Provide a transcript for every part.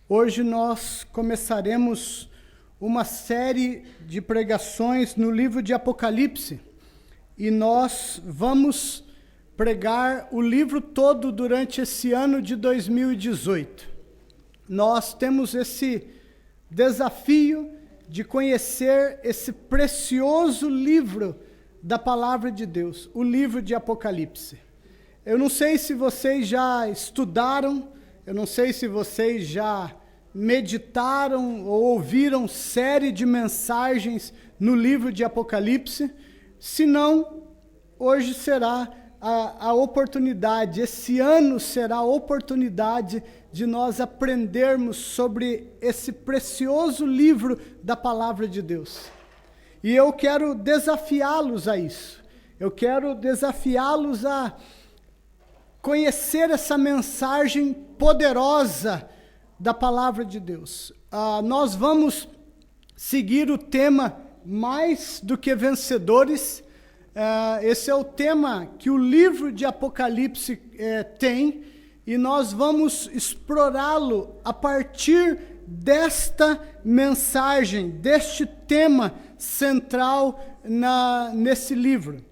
Hoje nós começaremos uma série de pregações no livro de Apocalipse e nós vamos pregar o livro todo durante esse ano de 2018. Nós temos esse desafio de conhecer esse precioso livro da Palavra de Deus, o livro de Apocalipse. Eu não sei se vocês já estudaram, eu não sei se vocês já meditaram ou ouviram série de mensagens no livro de Apocalipse. Se não, hoje será a oportunidade, esse ano será a oportunidade de nós aprendermos sobre esse precioso livro da Palavra de Deus. E eu quero desafiá-los a isso. Eu quero desafiá-los a conhecer essa mensagem poderosa da Palavra de Deus. Nós vamos seguir o tema Mais do que Vencedores. Esse é o tema que o livro de Apocalipse tem, e nós vamos explorá-lo a partir desta mensagem, deste tema central nesse livro.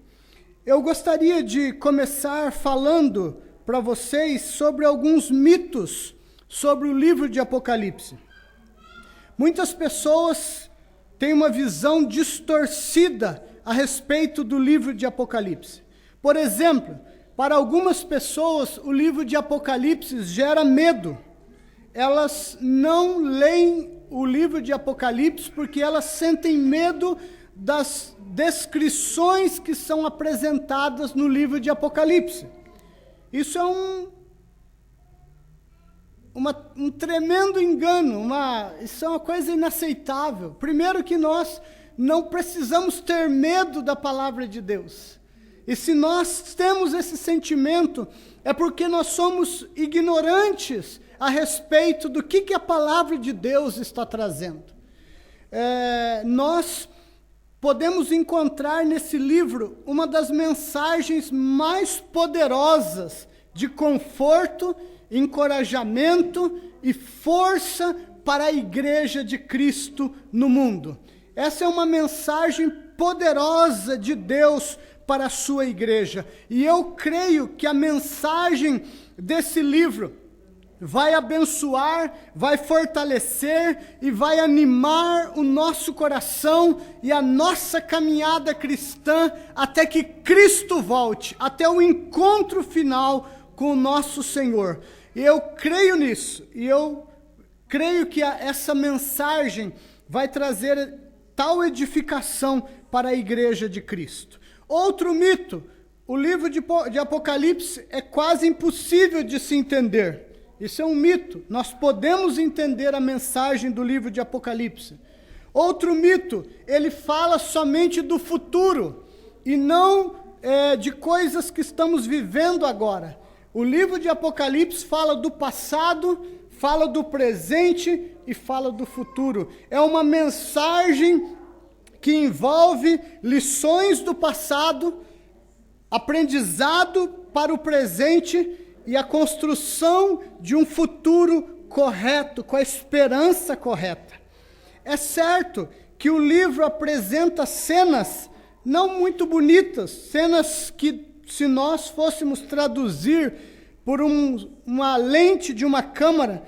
Eu gostaria de começar falando para vocês sobre alguns mitos sobre o livro de Apocalipse. Muitas pessoas têm uma visão distorcida a respeito do livro de Apocalipse. Por exemplo, para algumas pessoas o livro de Apocalipse gera medo. Elas não leem o livro de Apocalipse porque elas sentem medo das descrições que são apresentadas no livro de Apocalipse. Isso é um tremendo engano, isso é uma coisa inaceitável. Primeiro que nós não precisamos ter medo da palavra de Deus. E se nós temos esse sentimento, é porque nós somos ignorantes a respeito do que a palavra de Deus está trazendo. Nós podemos encontrar nesse livro uma das mensagens mais poderosas de conforto, encorajamento e força para a igreja de Cristo no mundo. Essa é uma mensagem poderosa de Deus para a sua igreja. E eu creio que a mensagem desse livro vai abençoar, vai fortalecer e vai animar o nosso coração e a nossa caminhada cristã até que Cristo volte, até o encontro final com o nosso Senhor. E eu creio nisso, e eu creio que essa mensagem vai trazer tal edificação para a igreja de Cristo. Outro mito: o livro de Apocalipse é quase impossível de se entender. Isso é um mito. Nós podemos entender a mensagem do livro de Apocalipse. Outro mito: ele fala somente do futuro e não de coisas que estamos vivendo agora. O livro de Apocalipse fala do passado, fala do presente e fala do futuro. É uma mensagem que envolve lições do passado, aprendizado para o presente e a construção de um futuro correto, com a esperança correta. É certo que o livro apresenta cenas não muito bonitas, cenas que, se nós fôssemos traduzir por uma lente de uma câmera,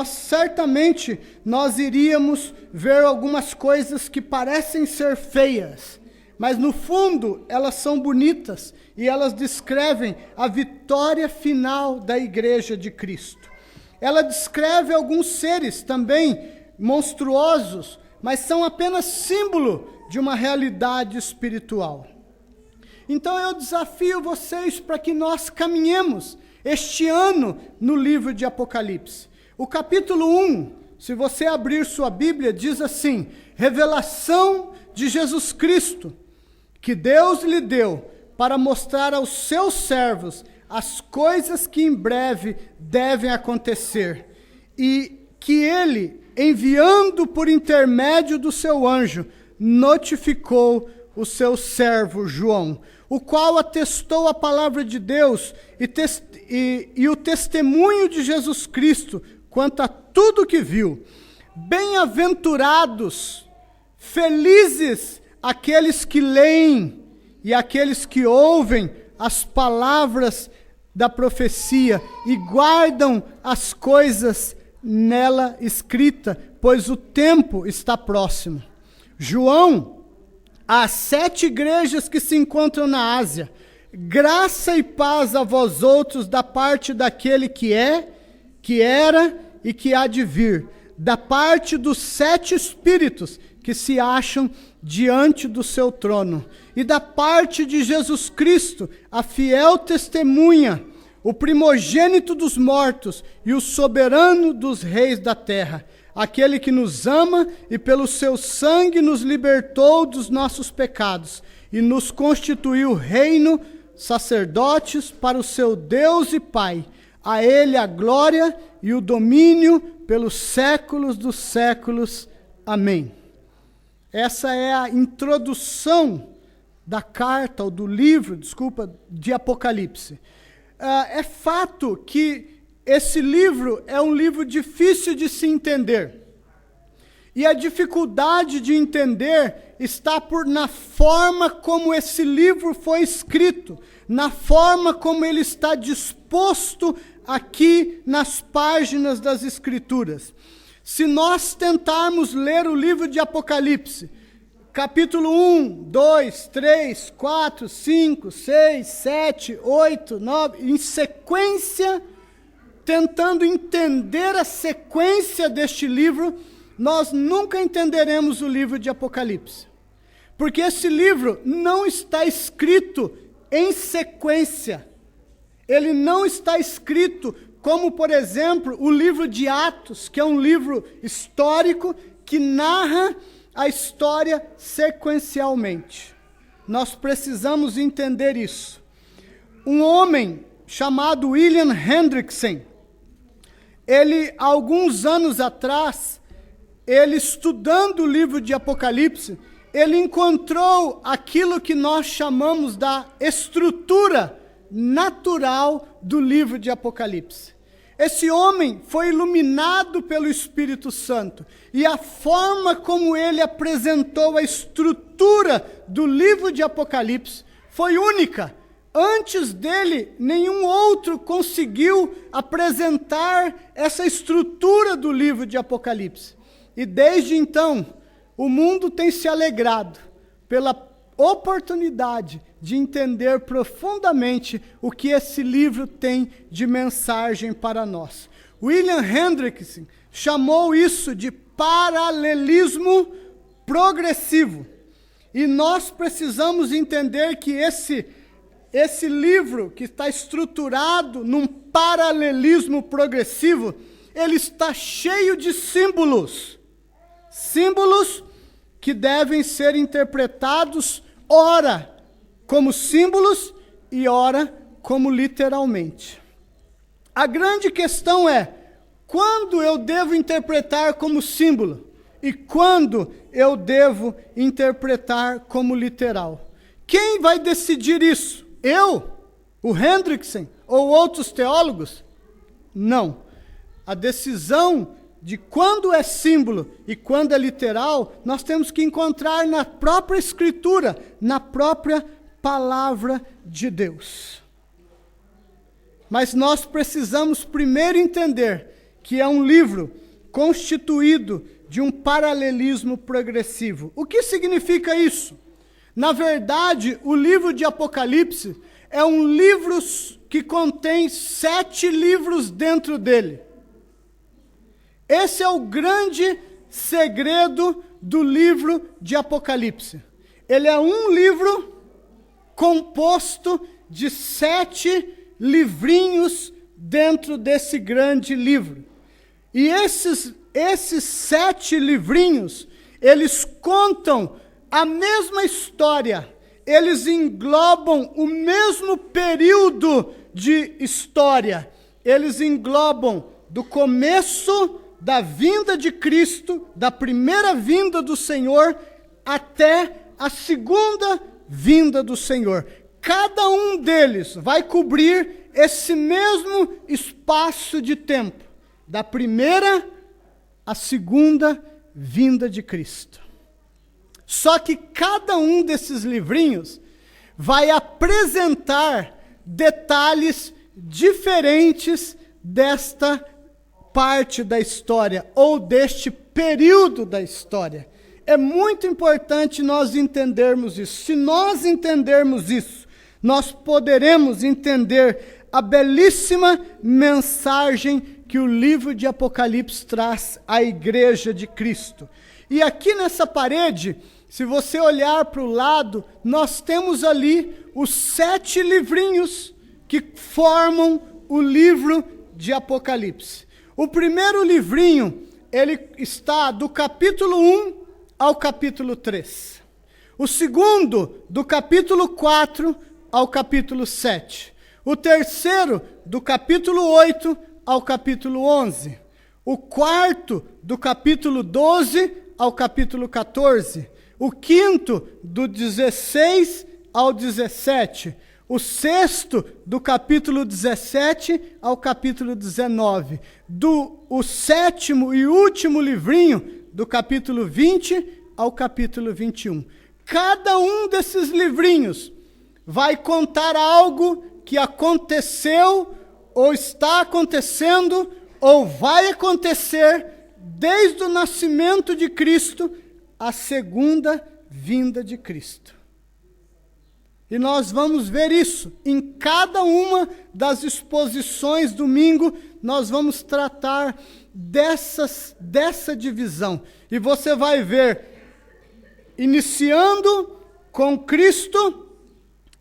certamente nós iríamos ver algumas coisas que parecem ser feias, mas no fundo elas são bonitas e elas descrevem a vitória final da igreja de Cristo. Ela descreve alguns seres também monstruosos, mas são apenas símbolo de uma realidade espiritual. Então eu desafio vocês para que nós caminhemos este ano no livro de Apocalipse. O capítulo 1, se você abrir sua Bíblia, diz assim: revelação de Jesus Cristo, que Deus lhe deu para mostrar aos seus servos as coisas que em breve devem acontecer, e que ele, enviando por intermédio do seu anjo, notificou o seu servo João, o qual atestou a palavra de Deus e o testemunho de Jesus Cristo, quanto a tudo que viu. Bem-aventurados, felizes aqueles que leem e aqueles que ouvem as palavras da profecia e guardam as coisas nela escrita, pois o tempo está próximo. João, às 7 igrejas que se encontram na Ásia, graça e paz a vós outros da parte daquele que é, que era e que há de vir, da parte dos 7 espíritos que se acham diante do seu trono, e da parte de Jesus Cristo, a fiel testemunha, o primogênito dos mortos e o soberano dos reis da terra, aquele que nos ama e pelo seu sangue nos libertou dos nossos pecados e nos constituiu reino, sacerdotes para o seu Deus e Pai. A ele a glória e o domínio pelos séculos dos séculos. Amém. Essa é a introdução da carta, ou do livro, de Apocalipse. É fato que esse livro é um livro difícil de se entender. E a dificuldade de entender está na forma como esse livro foi escrito, na forma como ele está disposto aqui nas páginas das Escrituras. Se nós tentarmos ler o livro de Apocalipse, capítulo 1, 2, 3, 4, 5, 6, 7, 8, 9, em sequência, tentando entender a sequência deste livro, nós nunca entenderemos o livro de Apocalipse. Porque esse livro não está escrito em sequência. Ele não está escrito como, por exemplo, o livro de Atos, que é um livro histórico que narra a história sequencialmente. Nós precisamos entender isso. Um homem chamado William Hendrickson, ele, alguns anos atrás, ele estudando o livro de Apocalipse, ele encontrou aquilo que nós chamamos da estrutura natural do livro de Apocalipse. Esse homem foi iluminado pelo Espírito Santo, e a forma como ele apresentou a estrutura do livro de Apocalipse foi única. Antes dele, nenhum outro conseguiu apresentar essa estrutura do livro de Apocalipse. E desde então, o mundo tem se alegrado pela oportunidade de entender profundamente o que esse livro tem de mensagem para nós. William Hendrickson chamou isso de paralelismo progressivo. E nós precisamos entender que esse livro, que está estruturado num paralelismo progressivo, ele está cheio de símbolos. Símbolos que devem ser interpretados, ora como símbolos e ora como literalmente. A grande questão é, quando eu devo interpretar como símbolo e quando eu devo interpretar como literal? Quem vai decidir isso? Eu? O Hendrickson? Ou outros teólogos? Não. A decisão de quando é símbolo e quando é literal, nós temos que encontrar na própria Escritura, na própria Palavra de Deus. Mas nós precisamos primeiro entender que é um livro constituído de um paralelismo progressivo. O que significa isso? Na verdade, o livro de Apocalipse é um livro que contém 7 livros dentro dele. Esse é o grande segredo do livro de Apocalipse. Ele é um livro composto de 7 livrinhos dentro desse grande livro. E esses 7 livrinhos, eles contam a mesma história, eles englobam o mesmo período de história, eles englobam do começo da vinda de Cristo, da primeira vinda do Senhor, até a segunda vinda do Senhor. Cada um deles vai cobrir esse mesmo espaço de tempo. da primeira à segunda vinda de Cristo. Só que cada um desses livrinhos vai apresentar detalhes diferentes desta parte da história, ou deste período da história. É muito importante nós entendermos isso. Se nós entendermos isso, nós poderemos entender a belíssima mensagem que o livro de Apocalipse traz à igreja de Cristo. E aqui nessa parede, se você olhar para o lado, nós temos ali os 7 livrinhos que formam o livro de Apocalipse. O primeiro livrinho, ele está do capítulo 1 ao capítulo 3. O segundo, do capítulo 4 ao capítulo 7. O terceiro, do capítulo 8 ao capítulo 11. O quarto, do capítulo 12 ao capítulo 14. O quinto, do 16 ao 17. O sexto, do capítulo 17 ao capítulo 19. O sétimo e último livrinho, do capítulo 20 ao capítulo 21. Cada um desses livrinhos vai contar algo que aconteceu, ou está acontecendo, ou vai acontecer, desde o nascimento de Cristo, à segunda vinda de Cristo. E nós vamos ver isso em cada uma das exposições domingo. Nós vamos tratar dessa divisão. E você vai ver, iniciando com Cristo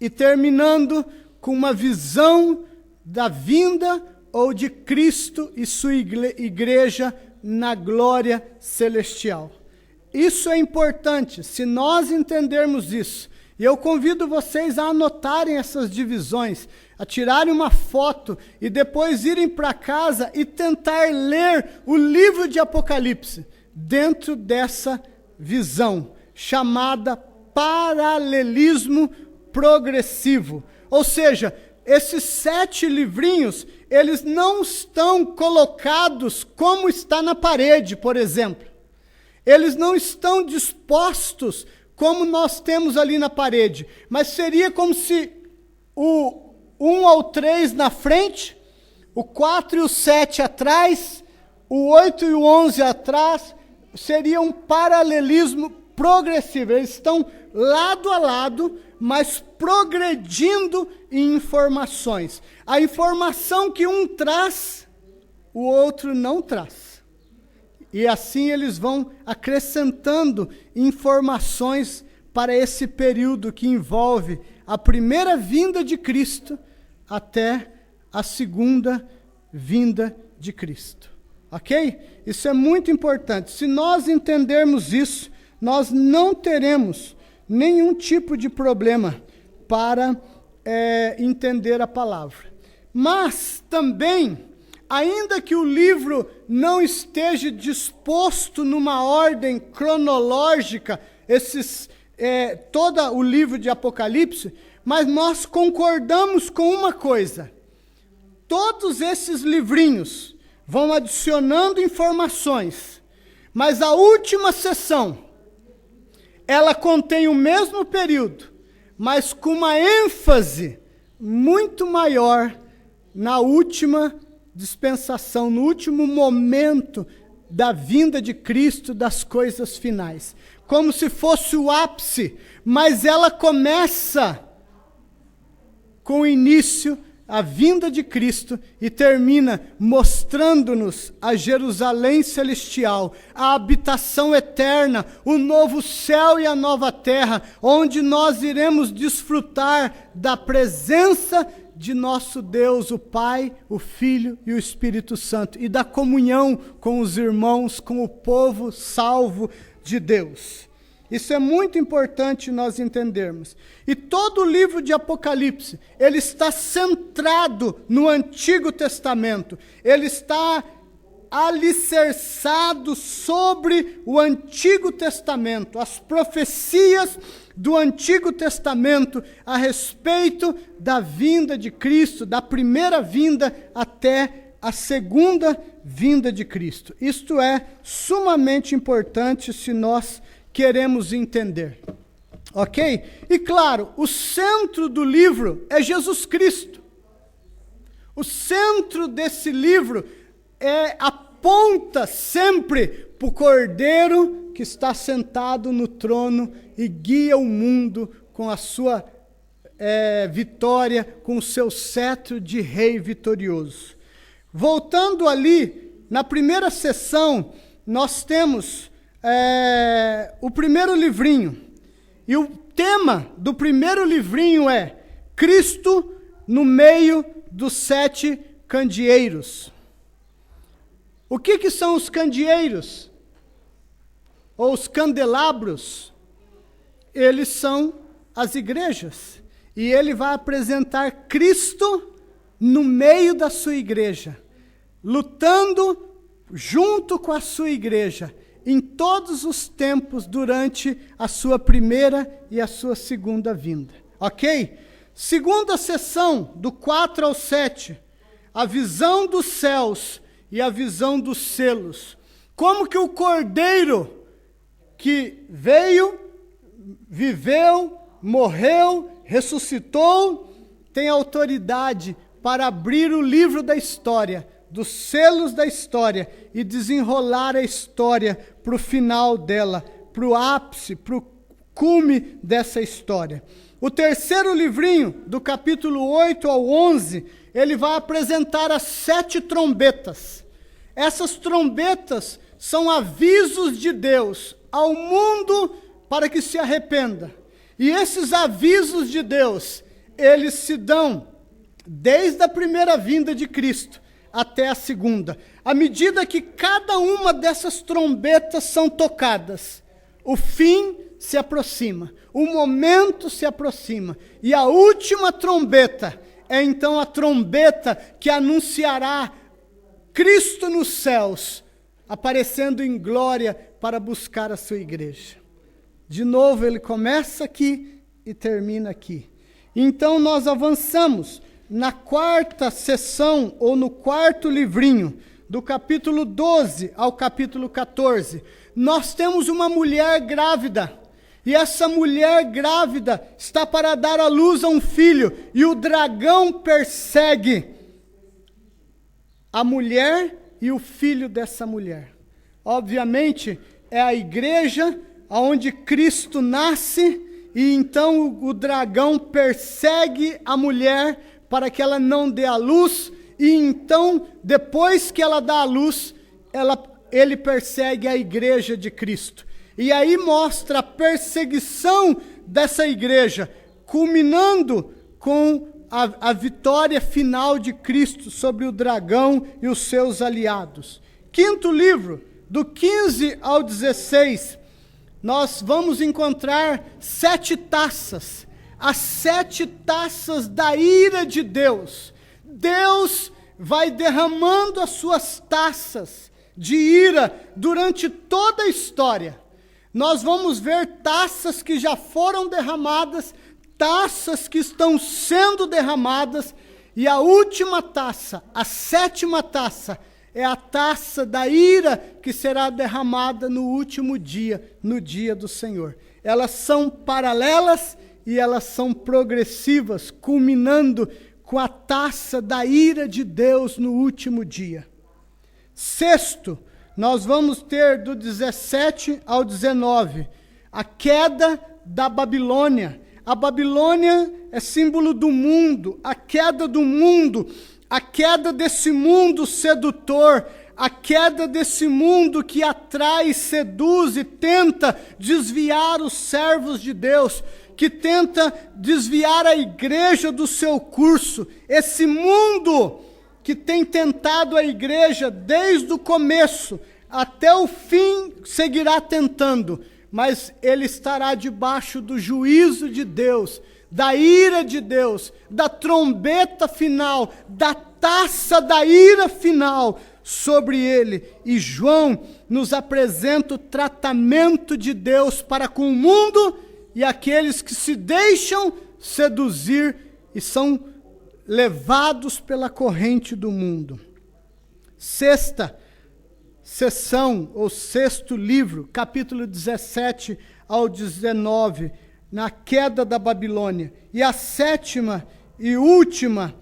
e terminando com uma visão da vinda ou de Cristo e sua igreja na glória celestial. Isso é importante. Se nós entendermos isso, e eu convido vocês a anotarem essas divisões, a tirarem uma foto e depois irem para casa e tentar ler o livro de Apocalipse dentro dessa visão, chamada paralelismo progressivo. Ou seja, esses 7 livrinhos, eles não estão colocados como está na parede, por exemplo. Eles não estão dispostos como nós temos ali na parede, mas seria como se o 1 ao 3 na frente, o 4 e o 7 atrás, o 8 e o 11 atrás, seria um paralelismo progressivo. Eles estão lado a lado, mas progredindo em informações. A informação que um traz, o outro não traz. E assim eles vão acrescentando informações para esse período que envolve a primeira vinda de Cristo até a segunda vinda de Cristo. Ok? Isso é muito importante. Se nós entendermos isso, nós não teremos nenhum tipo de problema para entender a palavra. Mas também, ainda que o livro não esteja disposto numa ordem cronológica, todo o livro de Apocalipse, mas nós concordamos com uma coisa: todos esses livrinhos vão adicionando informações, mas a última sessão, ela contém o mesmo período, mas com uma ênfase muito maior na última dispensação, no último momento da vinda de Cristo, das coisas finais. Como se fosse o ápice, mas ela começa com o início, a vinda de Cristo, e termina mostrando-nos a Jerusalém celestial, a habitação eterna, o novo céu e a nova terra, onde nós iremos desfrutar da presença de nosso Deus, o Pai, o Filho e o Espírito Santo, e da comunhão com os irmãos, com o povo salvo de Deus. Isso é muito importante nós entendermos. E todo o livro de Apocalipse, ele está centrado no Antigo Testamento. Ele está alicerçado sobre o Antigo Testamento, as profecias do Antigo Testamento a respeito da vinda de Cristo, da primeira vinda até a segunda vinda de Cristo. Isto é sumamente importante se nós queremos entender. Ok? E claro, o centro do livro é Jesus Cristo. O centro desse livro aponta sempre para o Cordeiro que está sentado no trono e guia o mundo com a sua vitória, com o seu cetro de rei vitorioso. Voltando ali, na primeira sessão, nós temos o primeiro livrinho. E o tema do primeiro livrinho é Cristo no meio dos 7 candeeiros. O que são os candeeiros? Ou os candelabros? Eles são as igrejas. E ele vai apresentar Cristo no meio da sua igreja, lutando junto com a sua igreja, em todos os tempos durante a sua primeira e a sua segunda vinda. Ok? Segunda sessão, do 4 ao 7, a visão dos céus e a visão dos selos. Como que o Cordeiro que veio, viveu, morreu, ressuscitou, tem autoridade para abrir o livro da história, dos selos da história e desenrolar a história para o final dela, para o ápice, para o cume dessa história. O terceiro livrinho, do capítulo 8 ao 11, ele vai apresentar as 7 trombetas. Essas trombetas são avisos de Deus ao mundo para que se arrependa. E esses avisos de Deus, eles se dão desde a primeira vinda de Cristo até a segunda. À medida que cada uma dessas trombetas são tocadas, o fim se aproxima, o momento se aproxima. E a última trombeta é então a trombeta que anunciará Cristo nos céus, aparecendo em glória para buscar a sua igreja. De novo, ele começa aqui e termina aqui. Então nós avançamos na quarta sessão, ou no quarto livrinho, do capítulo 12 ao capítulo 14. Nós temos uma mulher grávida, e essa mulher grávida está para dar à luz a um filho, e o dragão persegue a mulher e o filho dessa mulher. Obviamente, é a igreja onde Cristo nasce, e então o dragão persegue a mulher para que ela não dê à luz, e então, depois que ela dá à luz, ele persegue a igreja de Cristo. E aí mostra a perseguição dessa igreja, culminando com a vitória final de Cristo sobre o dragão e os seus aliados. Quinto livro, do 15 ao 16, nós vamos encontrar 7 taças. As 7 taças da ira de Deus. Deus vai derramando as suas taças de ira durante toda a história. Nós vamos ver taças que já foram derramadas, taças que estão sendo derramadas, e a última taça, a 7ª taça, é a taça da ira que será derramada no último dia, no dia do Senhor. Elas são paralelas e elas são progressivas, culminando com a taça da ira de Deus no último dia. Sexto, nós vamos ter do 17 ao 19, a queda da Babilônia. A Babilônia é símbolo do mundo, a queda do mundo, a queda desse mundo sedutor, a queda desse mundo que atrai, seduz e tenta desviar os servos de Deus, que tenta desviar a igreja do seu curso. Esse mundo que tem tentado a igreja desde o começo até o fim seguirá tentando, mas ele estará debaixo do juízo de Deus, da ira de Deus, da trombeta final, da taça da ira final sobre ele. E João nos apresenta o tratamento de Deus para com o mundo e aqueles que se deixam seduzir e são levados pela corrente do mundo. sexta sessão, ou sexto livro, capítulo 17 ao 19, na queda da Babilônia. E a sétima e última,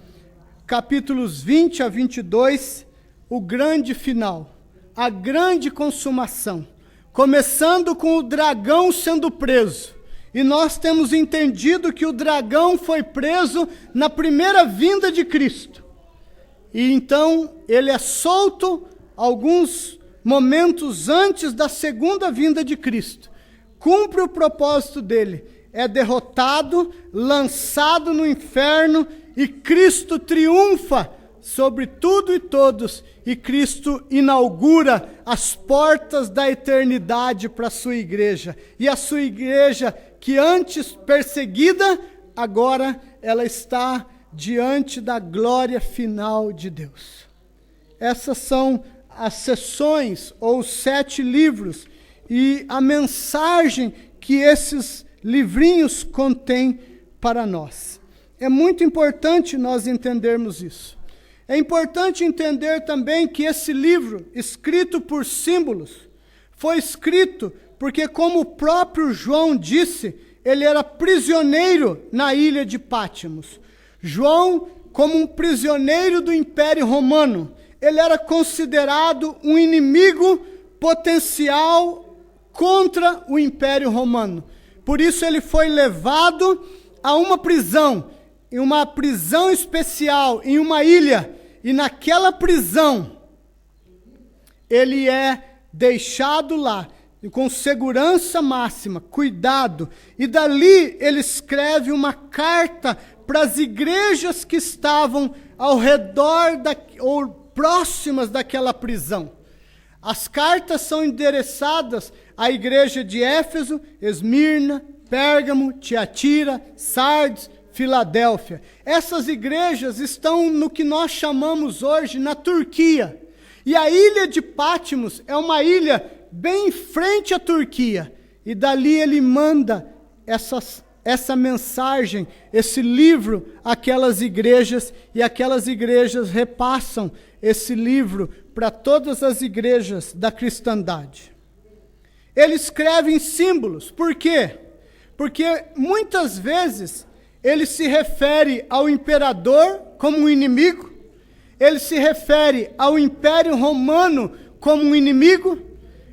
capítulos 20 a 22, o grande final, a grande consumação. Começando com o dragão sendo preso. E nós temos entendido que o dragão foi preso na primeira vinda de Cristo. E então ele é solto alguns momentos antes da segunda vinda de Cristo. Cumpre o propósito dele. É derrotado, lançado no inferno, e Cristo triunfa sobre tudo e todos, e Cristo inaugura as portas da eternidade para a sua igreja. E a sua igreja, que antes perseguida, agora ela está diante da glória final de Deus. Essas são as sessões, ou os 7 livros, e a mensagem que esses livrinhos contêm para nós. É muito importante nós entendermos isso. É importante entender também que esse livro, escrito por símbolos, foi escrito porque, como o próprio João disse, ele era prisioneiro na ilha de Pátimos. João, como um prisioneiro do Império Romano, ele era considerado um inimigo potencial contra o Império Romano. Por isso ele foi levado a uma prisão, em uma prisão especial, em uma ilha, e naquela prisão ele é deixado lá, com segurança máxima, cuidado, e dali ele escreve uma carta para as igrejas que estavam ao redor, ou próximas daquela prisão. As cartas são endereçadas à igreja de Éfeso, Esmirna, Pérgamo, Tiatira, Sardes, Filadélfia. Essas igrejas estão no que nós chamamos hoje na Turquia. E a ilha de Pátimos é uma ilha bem em frente à Turquia. E dali ele manda essa mensagem, esse livro, àquelas igrejas, e aquelas igrejas repassam esse livro para todas as igrejas da cristandade. Ele escreve em símbolos. Por quê? Porque muitas vezes ele se refere ao imperador como um inimigo, ele se refere ao Império Romano como um inimigo,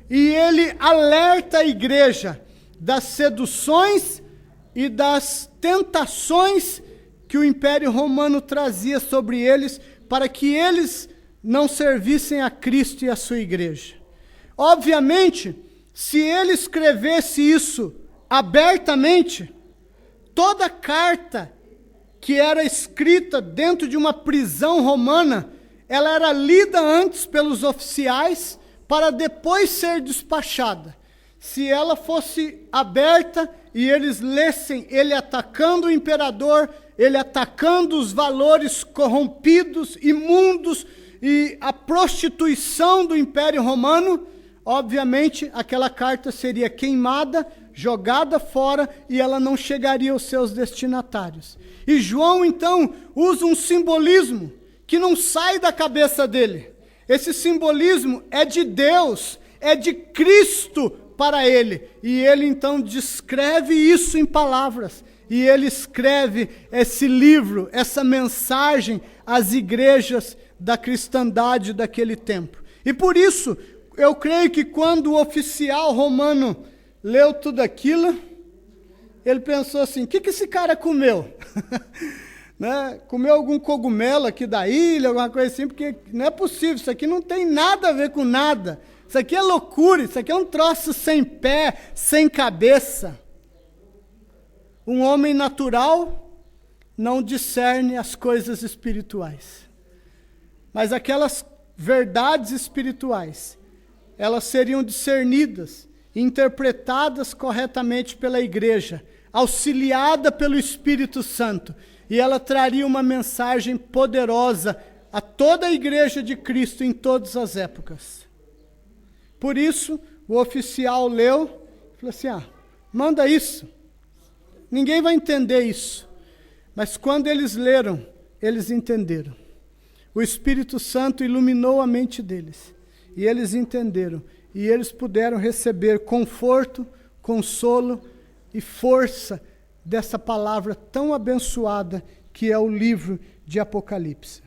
e ele alerta a igreja das seduções e das tentações que o Império Romano trazia sobre eles, para que eles não servissem a Cristo e a sua igreja. Obviamente, se ele escrevesse isso abertamente, toda carta que era escrita dentro de uma prisão romana, ela era lida antes pelos oficiais para depois ser despachada. Se ela fosse aberta e eles lessem ele atacando o imperador, ele atacando os valores corrompidos, imundos e a prostituição do Império Romano, obviamente aquela carta seria queimada, jogada fora, e ela não chegaria aos seus destinatários. E João, então, usa um simbolismo que não sai da cabeça dele. Esse simbolismo é de Deus, é de Cristo para ele. E ele, então, descreve isso em palavras. E ele escreve esse livro, essa mensagem às igrejas da cristandade daquele tempo. E por isso, eu creio que quando o oficial romano leu tudo aquilo, ele pensou assim: o que esse cara comeu? Né? Comeu algum cogumelo aqui da ilha, alguma coisa assim, porque não é possível, isso aqui não tem nada a ver com nada. Isso aqui é loucura, isso aqui é um troço sem pé, sem cabeça. Um homem natural não discerne as coisas espirituais. Mas aquelas verdades espirituais, elas seriam discernidas, interpretadas corretamente pela igreja, auxiliada pelo Espírito Santo, e ela traria uma mensagem poderosa a toda a igreja de Cristo em todas as épocas. Por isso, o oficial leu e falou assim: manda isso. Ninguém vai entender isso. Mas quando eles leram, eles entenderam. o Espírito Santo iluminou a mente deles. E eles entenderam. E eles puderam receber conforto, consolo e força dessa palavra tão abençoada que é o livro de Apocalipse.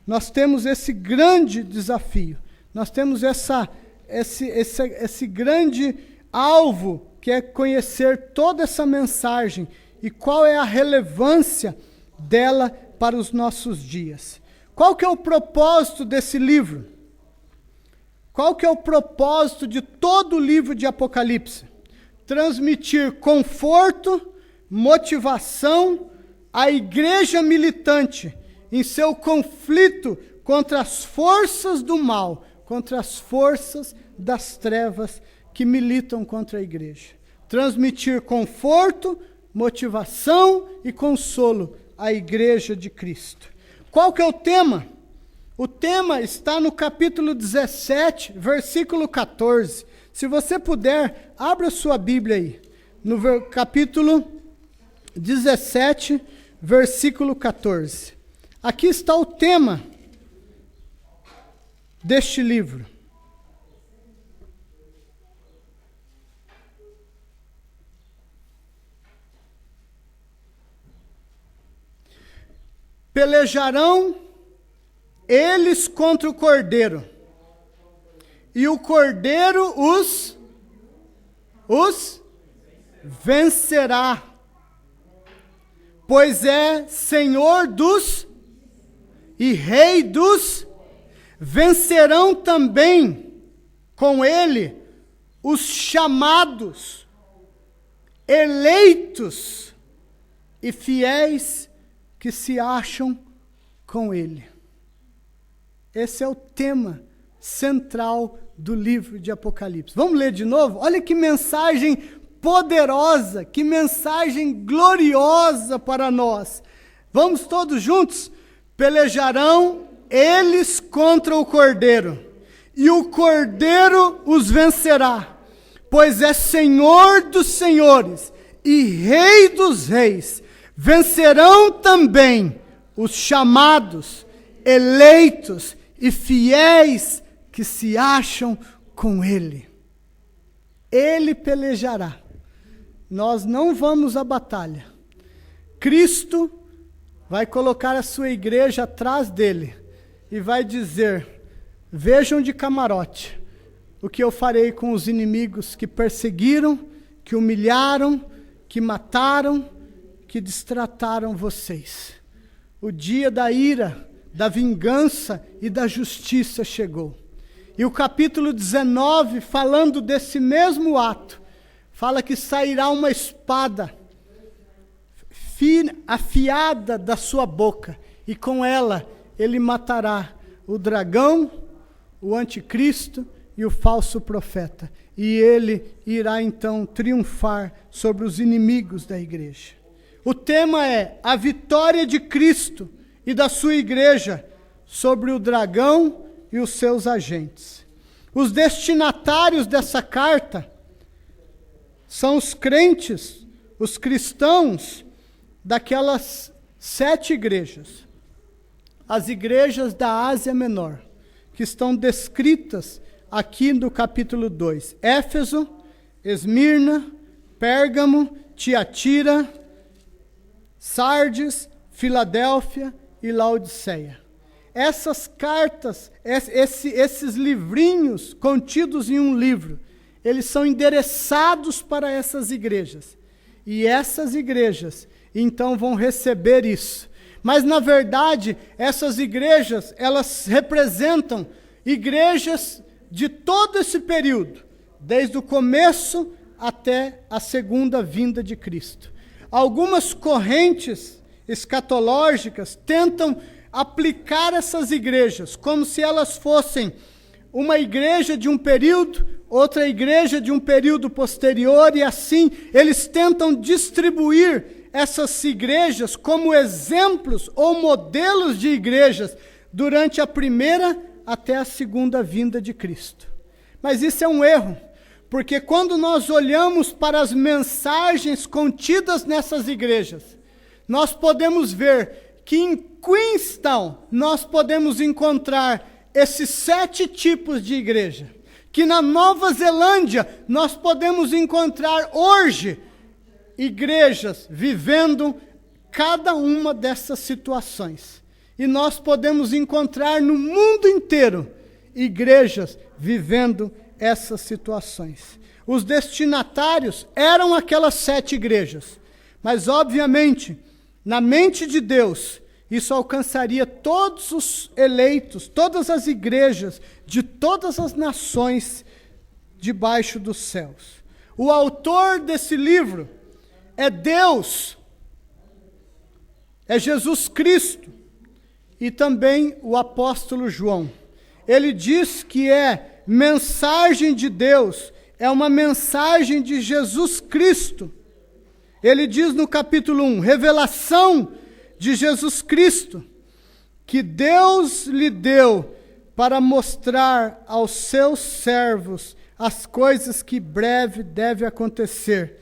Nós temos esse grande desafio. Nós temos esse grande alvo, que é conhecer toda essa mensagem e qual é a relevância dela para os nossos dias. Qual que é o propósito desse livro? Qual que é o propósito de todo o livro de Apocalipse? Transmitir conforto, motivação à igreja militante em seu conflito contra as forças do mal, contra as forças das trevas que militam contra a igreja. Transmitir conforto, motivação e consolo à igreja de Cristo. Qual que é o tema? O tema está no capítulo 17, versículo 14. Se você puder, abra sua Bíblia aí. No capítulo 17, versículo 14. Aqui está o tema deste livro. Pelejarão eles contra o Cordeiro, e o Cordeiro os vencerá, pois é Senhor dos e Rei dos. Vencerão também com ele os chamados, eleitos e fiéis que se acham com ele. Esse é o tema central do livro de Apocalipse. Vamos ler de novo? Olha que mensagem poderosa, que mensagem gloriosa para nós. Vamos todos juntos? Pelejarão eles contra o Cordeiro, e o Cordeiro os vencerá, pois é Senhor dos senhores e Rei dos reis. Vencerão também os chamados, eleitos e fiéis que se acham com ele. Ele pelejará. Nós não vamos à batalha. Cristo vai colocar a sua igreja atrás dele e vai dizer: vejam de camarote o que eu farei com os inimigos que perseguiram, que humilharam, que mataram, que destrataram vocês. O dia da ira, da vingança e da justiça chegou. E o capítulo 19, falando desse mesmo ato, fala que sairá uma espada afiada da sua boca, e com ela ele matará o dragão, o anticristo e o falso profeta. E ele irá então triunfar sobre os inimigos da igreja. O tema é a vitória de Cristo e da sua igreja sobre o dragão e os seus agentes. Os destinatários dessa carta são os crentes, os cristãos daquelas 7 igrejas. As igrejas da Ásia Menor, que estão descritas aqui no capítulo 2. Éfeso, Esmirna, Pérgamo, Tiatira, Sardes, Filadélfia e Laodiceia. Essas cartas, esses livrinhos contidos em um livro, eles são endereçados para essas igrejas. E essas igrejas, então, vão receber isso. Mas, na verdade, essas igrejas, elas representam igrejas de todo esse período, desde o começo até a segunda vinda de Cristo. Algumas correntes escatológicas tentam aplicar essas igrejas como se elas fossem uma igreja de um período, outra igreja de um período posterior, e assim eles tentam distribuir essas igrejas como exemplos ou modelos de igrejas durante a primeira até a segunda vinda de Cristo. Mas isso é um erro, porque quando nós olhamos para as mensagens contidas nessas igrejas, nós podemos ver que em Queenstown nós podemos encontrar esses 7 tipos de igreja. Que na Nova Zelândia nós podemos encontrar hoje igrejas vivendo cada uma dessas situações. E nós podemos encontrar no mundo inteiro igrejas vivendo essas situações. Os destinatários eram aquelas 7 igrejas. Mas, obviamente, na mente de Deus, isso alcançaria todos os eleitos, todas as igrejas de todas as nações debaixo dos céus. O autor desse livro é Deus, é Jesus Cristo e também o apóstolo João. Ele diz que é mensagem de Deus, é uma mensagem de Jesus Cristo. Ele diz no capítulo 1, revelação de Jesus Cristo, que Deus lhe deu para mostrar aos seus servos as coisas que breve deve acontecer,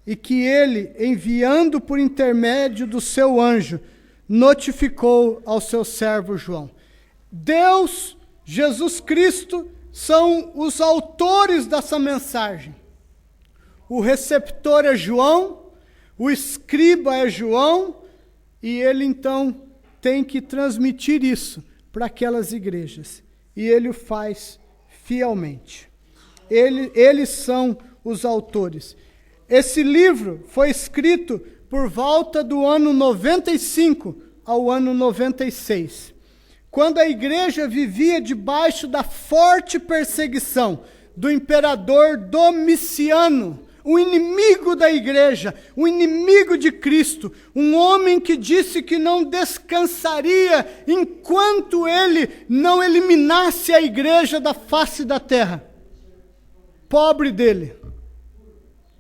e que ele, enviando por intermédio do seu anjo, notificou ao seu servo João. Deus, Jesus Cristo, são os autores dessa mensagem. O receptor é João, o escriba é João, e ele então tem que transmitir isso para aquelas igrejas. E ele o faz fielmente. Eles são os autores. Esse livro foi escrito por volta do ano 95 ao ano 96. Quando a igreja vivia debaixo da forte perseguição do imperador Domiciano, o inimigo da igreja, o inimigo de Cristo, um homem que disse que não descansaria enquanto ele não eliminasse a igreja da face da terra. Pobre dele.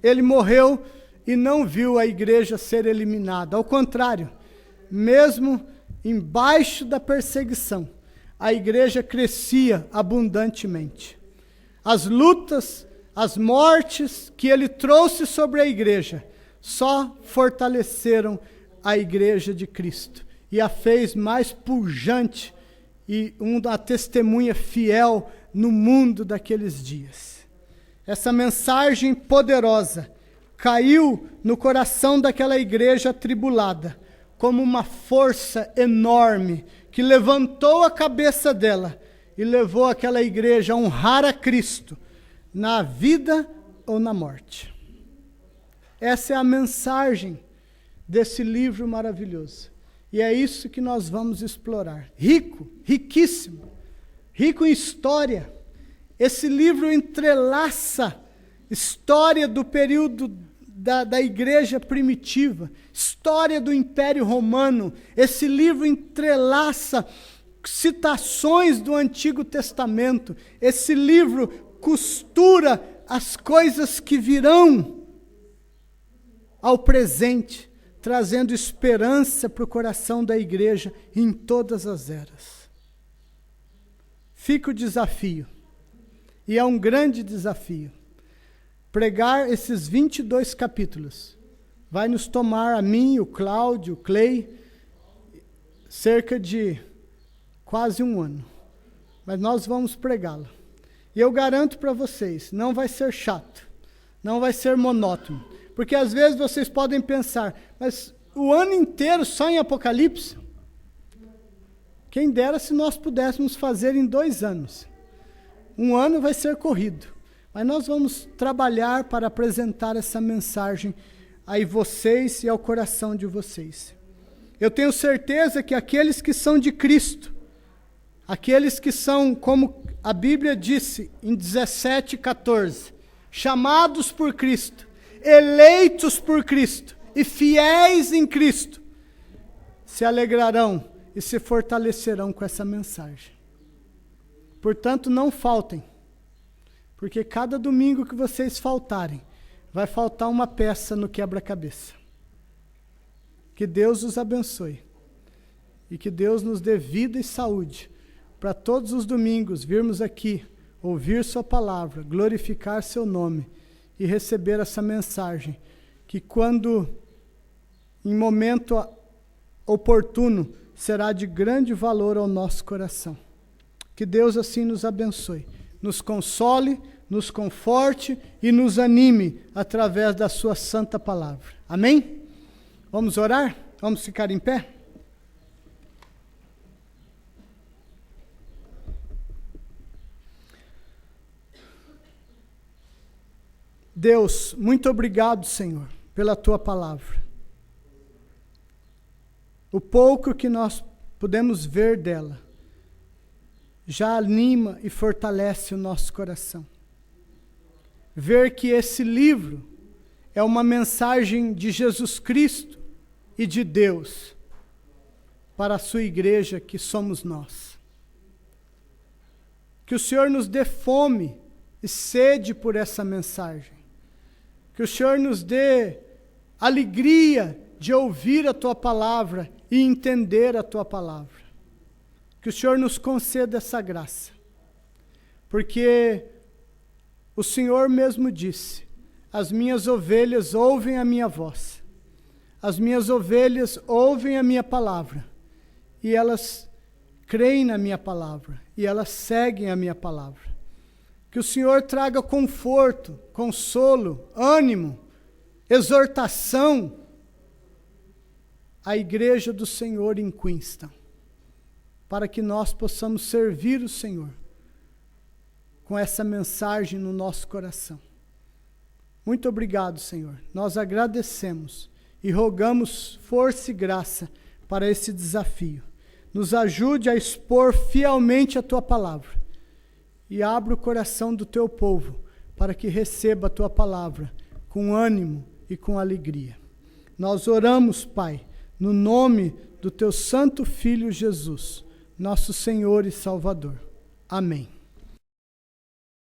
Ele morreu e não viu a igreja ser eliminada. Ao contrário, mesmo embaixo da perseguição, a igreja crescia abundantemente. As lutas, as mortes que ele trouxe sobre a igreja só fortaleceram a igreja de Cristo e a fez mais pujante e uma testemunha fiel no mundo daqueles dias. Essa mensagem poderosa caiu no coração daquela igreja atribulada como uma força enorme que levantou a cabeça dela e levou aquela igreja a honrar a Cristo na vida ou na morte. Essa é a mensagem desse livro maravilhoso. E é isso que nós vamos explorar. Rico, riquíssimo, rico em história. Esse livro entrelaça história do período da igreja primitiva, história do Império Romano. Esse livro entrelaça citações do Antigo Testamento. Esse livro costura as coisas que virão ao presente, trazendo esperança para o coração da igreja em todas as eras. Fica o desafio, e é um grande desafio. Pregar esses 22 capítulos vai nos tomar, a mim, o Cláudio, o Clay, cerca de quase um ano. Mas nós vamos pregá-lo. E eu garanto para vocês, não vai ser chato, não vai ser monótono. Porque às vezes vocês podem pensar, mas o ano inteiro só em Apocalipse? Quem dera se nós pudéssemos fazer em 2 anos. Um ano vai ser corrido. Mas nós vamos trabalhar para apresentar essa mensagem a vocês e ao coração de vocês. Eu tenho certeza que aqueles que são de Cristo, aqueles que são, como a Bíblia disse em 17:14, chamados por Cristo, eleitos por Cristo e fiéis em Cristo, se alegrarão e se fortalecerão com essa mensagem. Portanto, não faltem, porque cada domingo que vocês faltarem, vai faltar uma peça no quebra-cabeça. Que Deus os abençoe e que Deus nos dê vida e saúde para todos os domingos virmos aqui, ouvir sua palavra, glorificar seu nome e receber essa mensagem, que quando em momento oportuno será de grande valor ao nosso coração. Que Deus assim nos abençoe, nos console, nos conforte e nos anime através da sua santa palavra. Amém? Vamos orar? Vamos ficar em pé? Deus, muito obrigado, Senhor, pela tua palavra. O pouco que nós podemos ver dela já anima e fortalece o nosso coração. Ver que esse livro é uma mensagem de Jesus Cristo e de Deus para a sua igreja, que somos nós. Que o Senhor nos dê fome e sede por essa mensagem. Que o Senhor nos dê alegria de ouvir a tua palavra e entender a tua palavra. Que o Senhor nos conceda essa graça. Porque o Senhor mesmo disse: as minhas ovelhas ouvem a minha voz. As minhas ovelhas ouvem a minha palavra. E elas creem na minha palavra. E elas seguem a minha palavra. Que o Senhor traga conforto, consolo, ânimo, exortação à igreja do Senhor em Queenstown, para que nós possamos servir o Senhor com essa mensagem no nosso coração. Muito obrigado, Senhor. Nós agradecemos e rogamos força e graça para esse desafio. Nos ajude a expor fielmente a tua palavra. E abra o coração do teu povo para que receba a tua palavra com ânimo e com alegria. Nós oramos, Pai, no nome do teu santo Filho Jesus, nosso Senhor e Salvador. Amém.